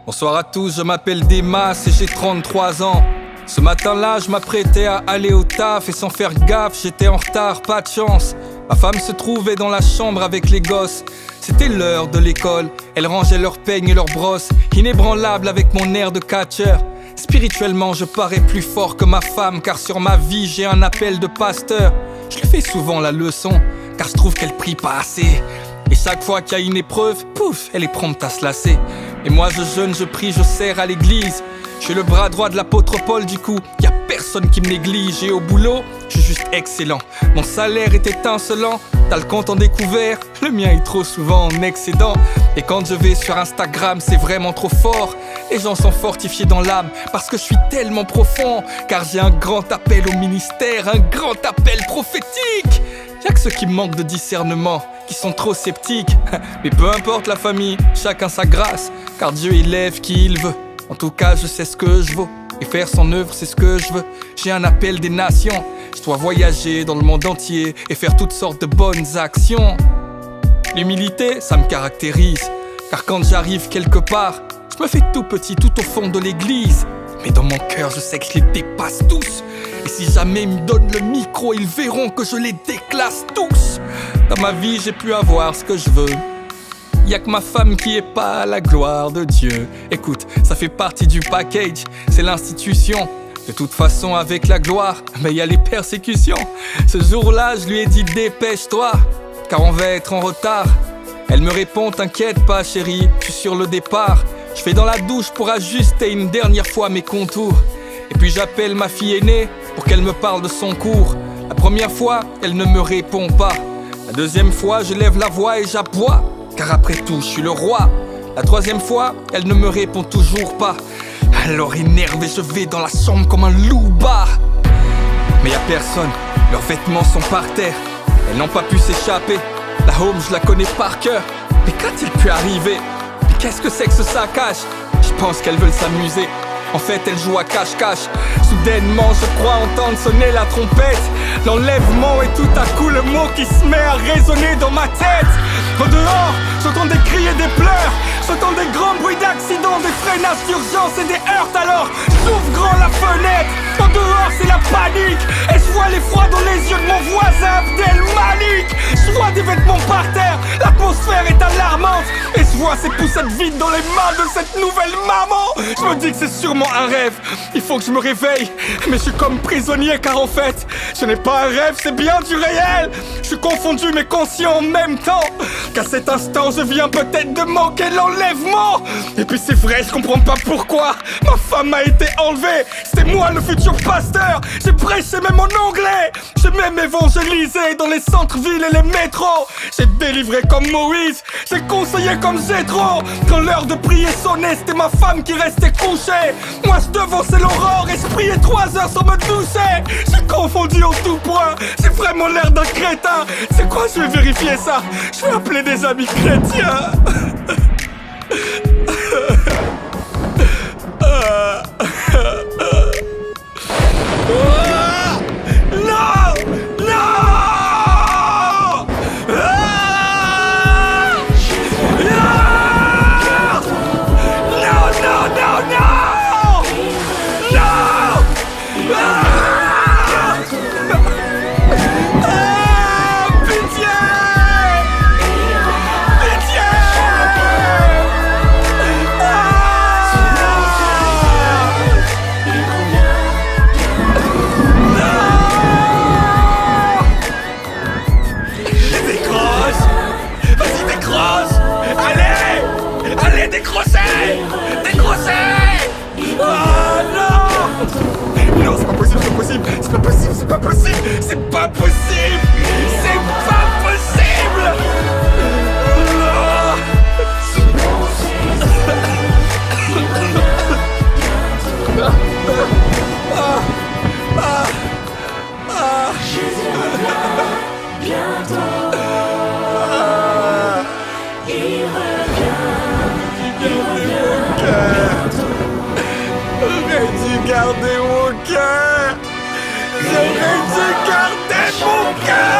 Bonsoir à tous, je m'appelle Demas et j'ai 33 ans. Ce matin-là, je m'apprêtais à aller au taf et sans faire gaffe, j'étais en retard, pas de chance. Ma femme se trouvait dans la chambre avec les gosses. C'était l'heure de l'école, elle rangeait leurs peignes et leurs brosses, inébranlable avec mon air de catcheur. Spirituellement, je parais plus fort que ma femme, car sur ma vie, j'ai un appel de pasteur. Je lui fais souvent la leçon, car je trouve qu'elle prie pas assez. Et chaque fois qu'il y a une épreuve, pouf, elle est prompte à se lasser. Et moi je jeûne, je prie, je sers à l'église. Je suis le bras droit de l'apôtre Paul, du coup, y a personne qui me néglige. Et au boulot, je suis juste excellent. Mon salaire est étincelant, t'as le compte en découvert, le mien est trop souvent en excédent. Et quand je vais sur Instagram, c'est vraiment trop fort. Les gens sont fortifiés dans l'âme, parce que je suis tellement profond. Car j'ai un grand appel au ministère, un grand appel prophétique. Y'a que ceux qui manquent de discernement, qui sont trop sceptiques. Mais peu importe la famille, chacun sa grâce, car Dieu élève qui il veut. En tout cas, je sais ce que je vaux, et faire son œuvre, c'est ce que je veux. J'ai un appel des nations, je dois voyager dans le monde entier et faire toutes sortes de bonnes actions. L'humilité, ça me caractérise, car quand j'arrive quelque part, je me fais tout petit tout au fond de l'église. Mais dans mon cœur, je sais que je les dépasse tous. Et si jamais ils me donnent le micro, ils verront que je les déclasse tous. Dans ma vie, j'ai pu avoir ce que je veux. Y'a que ma femme qui est pas à la gloire de Dieu. Écoute, ça fait partie du package, c'est l'institution. De toute façon, avec la gloire, mais y'a les persécutions. Ce jour-là, je lui ai dit dépêche-toi, car on va être en retard. Elle me répond t'inquiète pas chérie, je suis sur le départ. Je fais dans la douche pour ajuster une dernière fois mes contours. Et puis j'appelle ma fille aînée pour qu'elle me parle de son cours. La première fois, elle ne me répond pas. La deuxième fois, je lève la voix et j'aboie, car après tout, je suis le roi. La troisième fois, elle ne me répond toujours pas. Alors énervé, je vais dans la chambre comme un loupard. Mais y'a personne, leurs vêtements sont par terre. Elles n'ont pas pu s'échapper. La home, je la connais par cœur. Mais qu'a-t-il pu arriver? Mais qu'est-ce que c'est que ce saccage? Je pense qu'elles veulent s'amuser. En fait, elles jouent à cache-cache. Soudainement, je crois entendre sonner la trompette. L'enlèvement et tout à coup le mot qui se met à résonner dans ma tête. Au dehors, j'entends des cris et des pleurs. J'entends des grands bruits d'accidents, des freinages d'urgence et des heurts. Alors, j'ouvre grand la fenêtre. Au dehors, c'est la panique. Et je vois l'effroi dans les yeux de mon voisin Abdel Malik. Je vois des vêtements par terre. L'atmosphère est alarmante. Et je vois ces poussettes vides dans les mains de cette nouvelle maman. Je me dis que c'est sûrement un rêve. Il faut que je me réveille. Mais je suis comme prisonnier car en fait, ce n'est pas un rêve, c'est bien du réel. Je suis confondu mais conscient en même temps. Qu'à cet instant, je viens peut-être de manquer l'enlèvement. Et puis c'est vrai, je comprends pas pourquoi ma femme a été enlevée. C'était moi le futur pasteur. J'ai prêché même en anglais. J'ai même évangélisé dans les centres-villes et les métros. J'ai délivré comme Moïse. J'ai conseillé comme Jétro. Quand l'heure de prier sonnait, c'était ma femme qui restait couchée. Moi je devançais l'aurore et je priais 3 heures sans me doucher. J'ai confondu en tout point. J'ai vraiment l'air d'un crétin. C'est quoi, je vais vérifier ça. Je vais appeler des amis chrétiens. C'est pas possible! C'est pas possible! C'est pas possible! J'aurais dû garder mon cœur! J'aurais dû garder mon cœur!